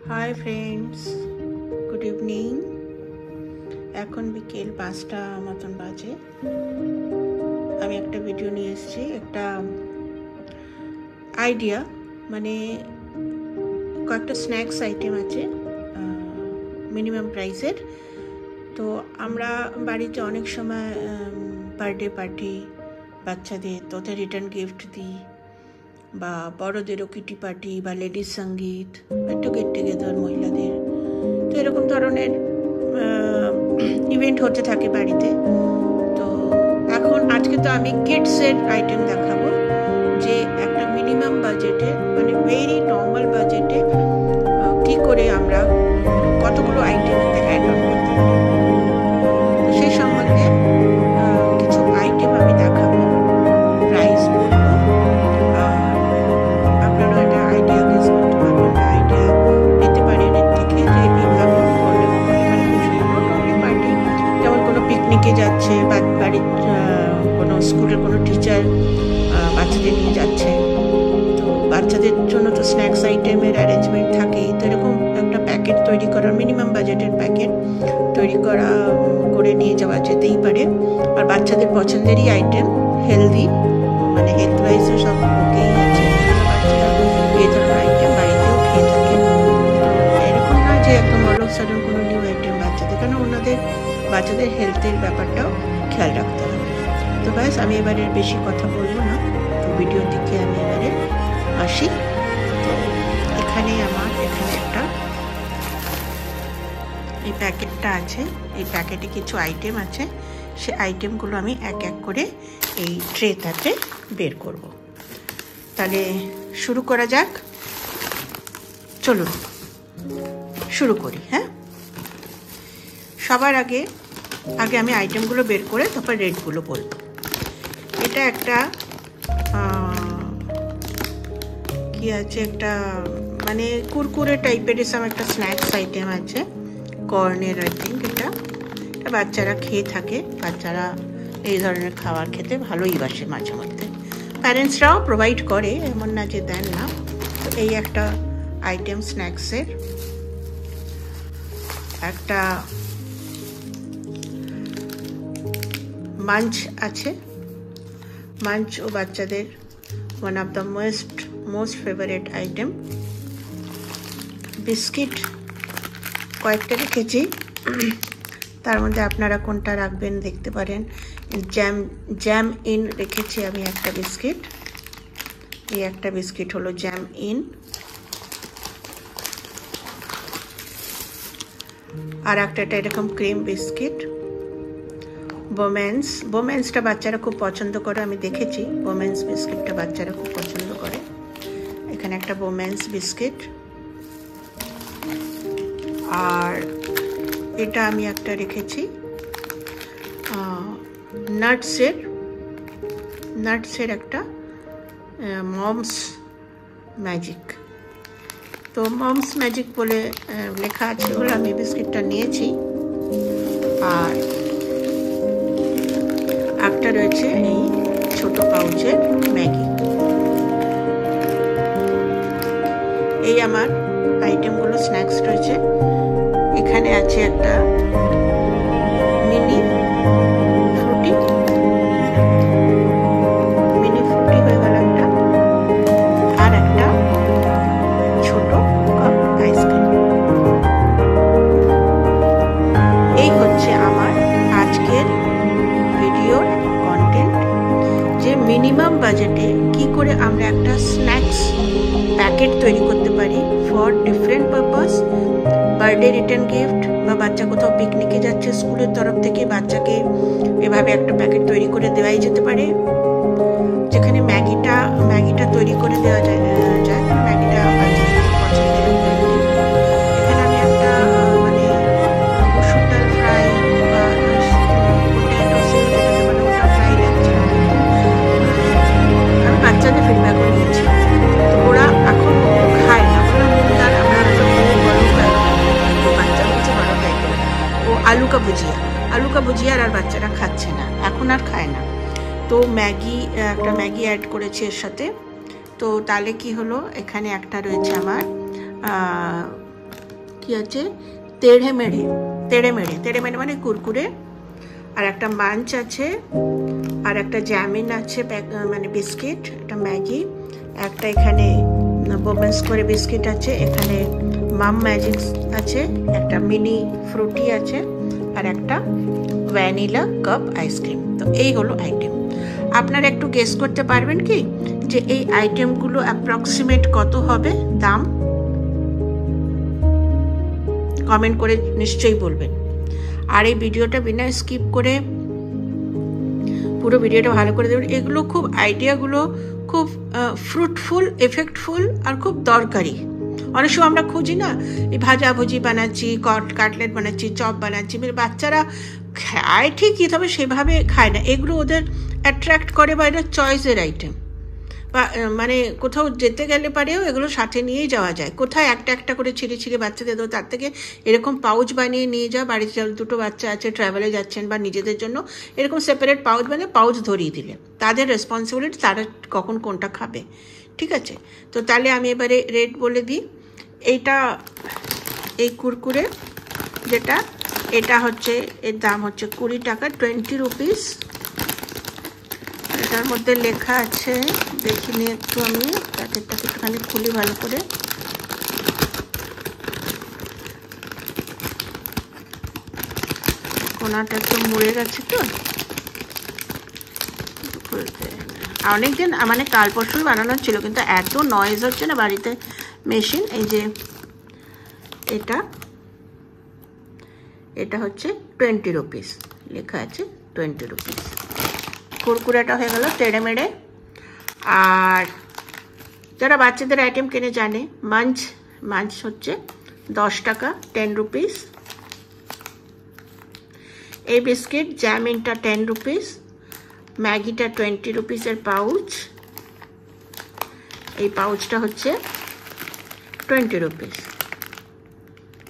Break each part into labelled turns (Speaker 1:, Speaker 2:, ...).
Speaker 1: Hi friends, good evening. এখন বিকেল 5টা মতন বাজে। আমি একটা ভিডিও নিয়ে এসেছি, একটা আইডিয়া, মানে কয়েকটা স্ন্যাক্স আইটেম আছে মিনিমাম প্রাইসের। তো আমরা বাড়িতে অনেক সময় বার্থডে পার্টি বাচ্চাদের তোতে রিটার্ন গিফট দিই, বা বড়দেরও কিটি পার্টি বা লেডিস সঙ্গীত, একটু গেট টুগেদার মহিলাদের। তো এরকম ধরনের ইভেন্ট হতে থাকে বাড়িতে। তো এখন আজকে তো আমি কিডসের আইটেম দেখাবো, যে একটা মিনিমাম বাজেটে, মানে ভেরি নর্মাল বাজেটে কি করে আমরা কতগুলো আইটেম অ্যাড অন করতে পারি। তো সেই সম্বন্ধে কিছু আইটেম আমি দেখাবো, প্রাইস বলবো, আপনারা একটা আইডিয়া গেস করতে পারবেন, আইডিয়া নিতে পারেন এর থেকে, যে এইভাবে করলে মানে নট অনলি পার্টি, যেমন কোনো পিকনিকে যাচ্ছে বা বাড়ির কোনো স্কুলের কোনো টিচার বাচ্চাদের নিয়ে যাচ্ছে, তো বাচ্চাদের জন্য তো স্ন্যাক্স আইটেমের অ্যারেঞ্জমেন্ট থাকেই। তো এরকম একটা প্যাকেট তৈরি করার, মিনিমাম বাজেটের প্যাকেট তৈরি করে নিয়ে যাওয়া যেতেই পারে। আর বাচ্চাদের পছন্দেরই আইটেম, হেলদি, মানে হেলথ ওয়াইজও সব ওকেই আছে, বাচ্চারা এই ধরনের আইটেম বাড়িতেও খেয়ে থাকে। এরকম নয় যে একদম অলস সাডেন কোনো নিউ আইটেম বাচ্চাদের, কেন ওনাদের বাচ্চাদের হেলথের ব্যাপারটাও খেয়াল রাখতে হবে। তো ব্যাস, আমি এবারে বেশি কথা বলবো না, তো ভিডিওর দিকে আমি এবারে আসি। তো এখানে একটা এই প্যাকেটটা আছে, এই প্যাকেটে কিছু আইটেম আছে, সে আইটেমগুলো আমি এক এক করে এই ট্রেটাতে বের করব। তাহলে শুরু করা যাক, চলুন শুরু করি। হ্যাঁ, সবার আগে আমি আইটেমগুলো বের করে তারপর রেটগুলো বলবো। এটা একটা কি আছে, একটা মানে কুরকুরে টাইপের এসব একটা স্ন্যাক্স আইটেম আছে, কর্নের আই থিঙ্ক। এটা বাচ্চারা খেয়ে থাকে, বাচ্চারা এই ধরনের খাবার খেতে ভালোই বাসে, মাঝে মধ্যে প্যারেন্টসরাও প্রোভাইড করে, এমন না যে দেন না। তো এই একটা আইটেম স্ন্যাক্সের। একটা মাঞ্চ আছে, মাঞ্চ ও বাচ্চাদের one of the most favourite item. Biscuit কয়েকটা রেখেছি, তার মধ্যে আপনারা কোনটা রাখবেন দেখতে পারেন। জ্যাম ইন রেখেছি আমি একটা বিস্কিট, এই একটা বিস্কিট হলো জ্যাম ইন। আর একটা এরকম ক্রিম বিস্কিট। বোমেন্সটা বাচ্চারা খুব পছন্দ করে, আমি দেখেছি বোমেন্স বিস্কিটটা বাচ্চারা খুব পছন্দ করে। এখানে একটা বোমেন্স বিস্কিট। আর এটা আমি একটা রেখেছি নাটসের একটা মমস ম্যাজিক। তো মমস ম্যাজিক বলে লেখা আছে বলে আমি বিস্কিটটা নিয়েছি। আর একটা রয়েছে এই ছোট পাউচের ম্যাগি। এই আমার আইটেমগুলো স্ন্যাক্স রয়েছে। এখানে আছে একটা মিনি ফ্রুটি হয়ে গেল একটা, আর একটা ছোট কাপ আইসক্রিম। এই হচ্ছে আমার আজকের ভিডিওর কন্টেন্ট, যে মিনিমাম বাজেটে কি করে আমরা একটা স্ন্যাক্স প্যাকেট তৈরি করতে পারি for different purpose. Birthday return gift, বা বাচ্চা কোথাও পিকনিকে যাচ্ছে, স্কুলের তরফ থেকে বাচ্চাকে এভাবে একটা প্যাকেট তৈরি করে দেওয়াই যেতে পারে, যেখানে ম্যাগিটা তৈরি করে দেওয়া যায়। ম্যাগিটা বাচ্চাদের পছন্দের। এখানে আমি একটা মানে মসুর ডাল ফ্রাই বা পটেটো সিল যেটাকে বলে, ওটা ফ্রাই লাগছে। আমি বাচ্চাদের ফিডব্যাকও নিয়েছি, তো ওরা এখন খায় না, ওরা মুগ ডাল, আমরা বাচ্চা হচ্ছে বড় টাইপের। ও আলু কা ভুজিয়া আর বাচ্চারা খাচ্ছে না, এখন আর খায় না। তো একটা ম্যাগি অ্যাড করেছি এর সাথে। তো তাহলে কি হলো, এখানে একটা রয়েছে আমার কি আছে, তেড়ে মেড়ে মানে কুরকুরে, আর একটা মাঞ্চ আছে, আর একটা জ্যামিন আছে, মানে বিস্কিট, একটা ম্যাগি, একটা এখানে বোমেন্স করে বিস্কিট আছে, এখানে মাম ম্যাজিক আছে, একটা মিনি ফ্রুটি আছে, আর একটা ভ্যানিলা কাপ আইসক্রিম। তো এই হলো আইটেম। আপনারা একটু গেস করতে পারবেন কি যে এই আইটেমগুলো অ্যাপ্রক্সিমেট কত হবে দাম? কমেন্ট করে নিশ্চয়ই বলবেন। আর এই ভিডিওটা বিনা স্কিপ করে পুরো ভিডিওটা ভালো করে দেবেন। এগুলো খুব আইডিয়াগুলো খুব ফ্রুটফুল, এফেক্টফুল আর খুব দরকারি। অনেক সময় আমরা খুঁজি না, এই ভাজাভুজি বানাচ্ছি, কাটলেট বানাচ্ছি, চপ বানাচ্ছি, বাচ্চারা খায় ঠিকই, তবে সেভাবে খায় না। এগুলো ওদের অ্যাট্রাক্ট করে বা এটা চয়েসের আইটেম, বা মানে কোথাও যেতে গেলে পারেও এগুলো সাথে নিয়েই যাওয়া যায়। কোথায় একটা একটা করে ছিঁড়ে বাচ্চাদের দেবো, তার থেকে এরকম পাউচ বানিয়ে নিয়ে যাও। বাড়িতে দুটো বাচ্চা আছে, ট্রাভেলে যাচ্ছেন বা নিজেদের জন্য এরকম সেপারেট পাউচ বানিয়ে পাউচ ধরিয়ে দিলে তাদের রেসপন্সিবিলিটি, তারা কখন কোনটা খাবে। ঠিক আছে, তো তাহলে আমি এবারে রেট বলে দিই। এইটা এই কুরকুরে যেটা, এটা হচ্ছে, এর দাম হচ্ছে 20 টাকা, 20 রুপিস। এটার মধ্যে লেখা আছে, দেখিনি একটু আমি প্যাকেটটাকে একটুখানি খুলি ভালো করে। কোনাটা একটু মুড়ে গেছে তো, অনেকদিন মানে কাল পরশু বানানো ছিল, কিন্তু এত নয়েজ হচ্ছে না বাড়িতে মেশিন। এই যে এটা হচ্ছে 20 রুপিস লেখা আছে, 20 রুপিস। কুরকুরেটা হয়ে গেল তেড়ে মেড়ে। আর যারা বাচ্চাদের আইটেম কিনে জানে, মাঞ্চ হচ্ছে 10 টাকা, 10 রুপিস। এই বিস্কিট জ্যামিনটা 10 রুপিস, ম্যাগিটা 20 রুপিসের পাউচ, এই পাউচটা হচ্ছে 20 রুপিস।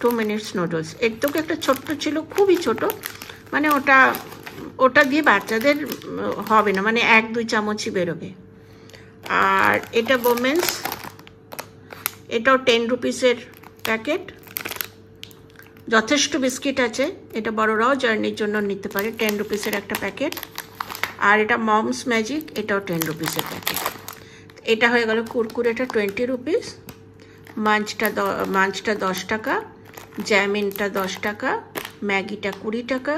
Speaker 1: 2 মিনিটস নুডলস, এর তো একটা ছোট্ট ছিল, খুবই ছোট, মানে ওটা দিয়ে বাচ্চাদের হবে না, মানে 1-2 চামচই বেরোবে। আর এটা বোমেন্স, এটাও 10 রুপিসের প্যাকেট, যথেষ্ট বিস্কিট আছে, এটা বড়রাও জার্নির জন্য নিতে পারে, 10 রুপিসের একটা প্যাকেট। আর এটা মমস ম্যাজিক, এটাও 10 রুপিসের প্যাকেট। এটা হয়ে গেল কুরকুরেটা 20 রুপিস, মাঞ্চটা 10 টাকা, জ্যামিনটা 10 টাকা, ম্যাগিটা 20 টাকা,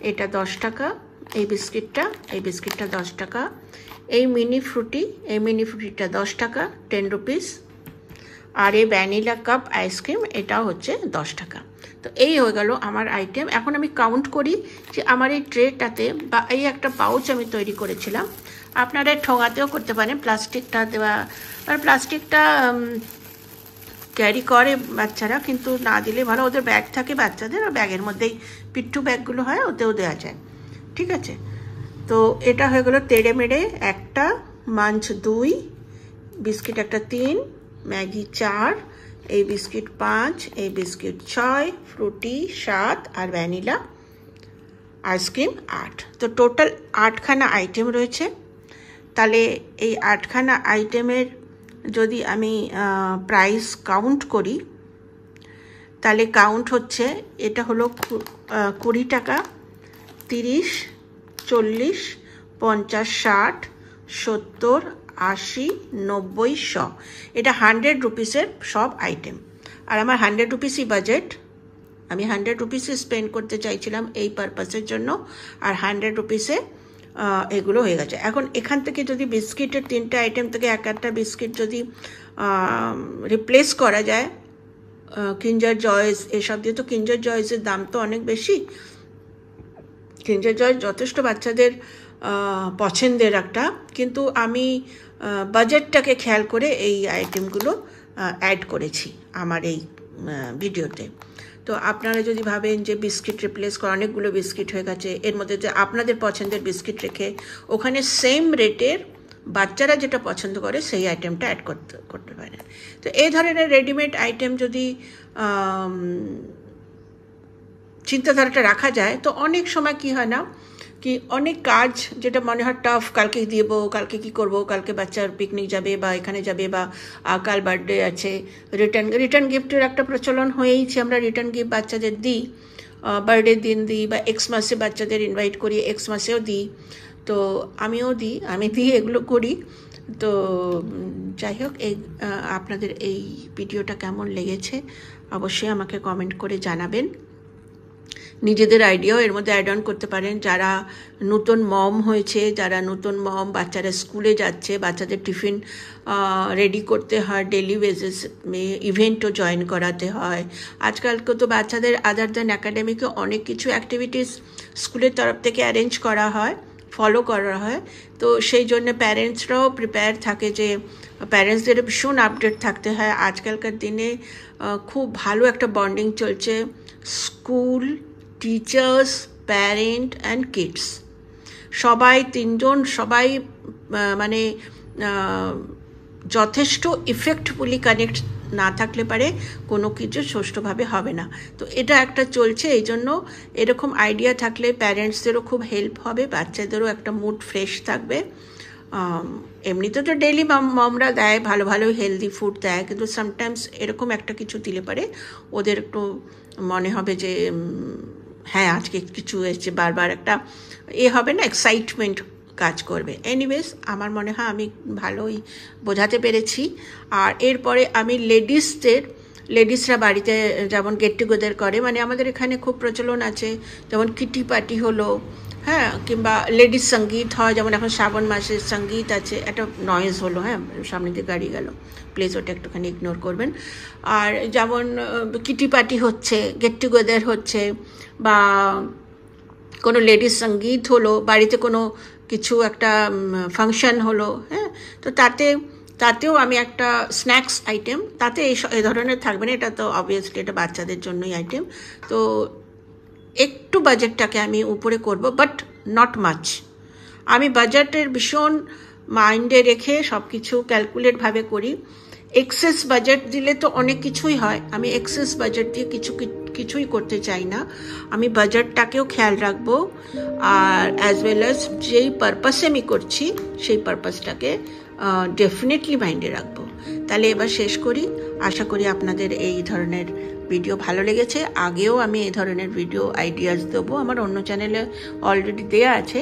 Speaker 1: এটা 10 টাকা, এই বিস্কিটটা 10 টাকা, এই মিনি ফ্রুটিটা 10 টাকা, 10 রুপিস। আর এই ভ্যানিলা কাপ আইসক্রিম, এটাও হচ্ছে 10 টাকা। তো এই হয়ে গেল আমার আইটেম। এখন আমি কাউন্ট করি যে আমার এই ট্রেটাতে, বা এই একটা পাউচ আমি তৈরি করেছিলাম, আপনারা ঠোঙাতেও করতে পারেন, প্লাস্টিকটা দেওয়া, আর প্লাস্টিকটা ক্যারি করে বাচ্চারা, কিন্তু না দিলে ভালো, ওদের ব্যাগ থাকে বাচ্চাদের, আর ব্যাগের মধ্যেই পিট্টু ব্যাগগুলো হয়, ওতেও দেওয়া যায়। ঠিক আছে, তো এটা হয়ে গেল তেড়ে মেড়ে একটা, মাঞ্চ 2, বিস্কিট একটা 3, ম্যাগি 4, এই বিস্কিট 5, এই বিস্কিট 6, ফ্রুটি 7, আর ভ্যানিলা আইসক্রিম 8। তো টোটাল 8খানা আইটেম রয়েছে। তাহলে এই 8খানা আইটেমের যদি আমি প্রাইস কাউন্ট করি, তাহলে কাউন্ট হচ্ছে, এটা হলো 20 টাকা, 30, 40, 50, 60, 70, 80, 90, 100। এটা 100 রুপিসের সব আইটেম। আর আমার 100 রুপিসই বাজেট, আমি 100 রুপিসে স্পেন্ড করতে চাইছিলাম এই পারপাসের জন্য, আর 100 রুপিসে এগুলো হয়ে গেছে। এখন এখান থেকে যদি বিস্কিটের 3টে আইটেম থেকে একটা বিস্কিট যদি রিপ্লেস করা যায় কিন্ডার জয়স এসব দিয়ে, তো কিন্ডার জয়েসের দাম তো অনেক বেশি। কিন্ডার জয় যথেষ্ট বাচ্চাদের পছন্দের একটা, কিন্তু আমি বাজেটটাকে খেয়াল করে এই আইটেমগুলো অ্যাড করেছি আমার এই ভিডিওতে। তো আপনারা যদি ভাবেন যে বিস্কিট রিপ্লেস করা, অনেকগুলো বিস্কিট হয়ে গেছে, এর মধ্যে যে আপনাদের পছন্দের বিস্কিট রেখে ওখানে সেম রেটের বাচ্চারা যেটা পছন্দ করে সেই আইটেমটা অ্যাড করতে পারেন। তো এই ধরনের রেডিমেড আইটেম যদি চিন্তাধারাটা রাখা যায়, তো অনেক সময় কি হয় না, কি অনেক কাজ যেটা মনে হয় টাফ, কালকে দিব, কালকে কি করব, কালকে বাচ্চার পিকনিক যাবে বা এখানে যাবে বা কাল বার্থডে আছে, রিটার্ন গিফটের একটা প্রচলন হয়েইছে। আমরা রিটার্ন গিফট বাচ্চাদের দিই, বার্থডের দিন দিই বা এক্স মাসে বাচ্চাদের ইনভাইট করি, এক্স মাসেও দিই। তো আমিও দিই, আমি দিয়ে এগুলো করি। তো যাই হোক, এই আপনাদের এই ভিডিওটা কেমন লেগেছে অবশ্যই আমাকে কমেন্ট করে জানাবেন। নিজেদের আইডিয়াও এর মধ্যে অ্যাড অন করতে পারেন। যারা নতুন মম হয়েছে, যারা নতুন মম, বাচ্চারা স্কুলে যাচ্ছে, বাচ্চাদের টিফিন রেডি করতে হয়, ডেলি বেসিস ইভেন্টও জয়েন করাতে হয়। আজকালকে তো বাচ্চাদের আদার দ্যান অ্যাকাডেমিকে অনেক কিছু অ্যাক্টিভিটিস স্কুলের তরফ থেকে অ্যারেঞ্জ করা হয়, ফলো করা হয়। তো সেই জন্য প্যারেন্টসরাও প্রিপেয়ার থাকে, যে প্যারেন্টসদের ভীষণ আপডেট থাকতে হয়। আজকালকার দিনে খুব ভালো একটা বন্ডিং চলছে school, teachers, parent and kids, সবাই তিনজন সবাই মানে যথেষ্ট ইফেক্টফুলি কানেক্ট না থাকলে পারে কোনো কিছু সুষ্ঠুভাবে হবে না। তো এটা একটা চলছে, এই জন্য এরকম আইডিয়া থাকলে প্যারেন্টসদেরও খুব হেল্প হবে, বাচ্চাদেরও একটা মুড ফ্রেশ থাকবে। এমনিতে তো ডেইলি মমরা দেয়, ভালো ভালো হেলদি ফুড দেয়, কিন্তু সামটাইমস এরকম একটা কিছু দিলে পারে ওদের একটু মনে হবে যে হ্যাঁ আজকে কিছু এসছে, বারবার একটা হবে না, এক্সাইটমেন্ট কাজ করবে। এনিওয়েজ, আমার মনে হয় আমি ভালোই বোঝাতে পেরেছি। আর এরপরে আমি লেডিসরা বাড়িতে যেমন গেট টুগেদার করে, মানে আমাদের এখানে খুব প্রচলন আছে, যেমন কিটি পার্টি হলো, হ্যাঁ, কিংবা লেডিস সঙ্গীত হয়, যেমন এখন শ্রাবণ মাসের সঙ্গীত আছে, একটা নয়েজ হলো, হ্যাঁ সামনে দিয়ে গাড়ি গেল, প্লিজ ওটা একটুখানি ইগনোর করবেন। আর যেমন কিটি পার্টি হচ্ছে, গেট টুগেদার হচ্ছে, বা কোনো লেডিস সঙ্গীত হলো, বাড়িতে কোনো কিছু একটা ফাংশন হলো, হ্যাঁ, তো তাতেও আমি একটা স্ন্যাক্স আইটেম, তাতে এই ধরনের থাকবে না, এটা তো অবভিয়াসলি এটা বাচ্চাদের জন্যই আইটেম। তো একটু বাজেটটাকে আমি উপরে করব, বাট নট মাচ। আমি বাজেটের ভীষণ মাইন্ডে রেখে সব কিছু ক্যালকুলেটভাবে করি। এক্সেস বাজেট দিলে তো অনেক কিছুই হয়, আমি এক্সেস বাজেট দিয়ে কিছুই করতে চাই না। আমি বাজেটটাকেও খেয়াল রাখবো, আর অ্যাজ ওয়েল অ্যাজ যেই পারপাসে আমি করছি সেই পারপাসটাকে ডেফিনেটলি মাইন্ডে রাখবো। তাহলে এবার শেষ করি। আশা করি আপনাদের এই ধরনের ভিডিও ভালো লেগেছে। আগেও আমি এই ধরনের ভিডিও আইডিয়াস দেবো, আমার অন্য চ্যানেলে অলরেডি দেয়া আছে।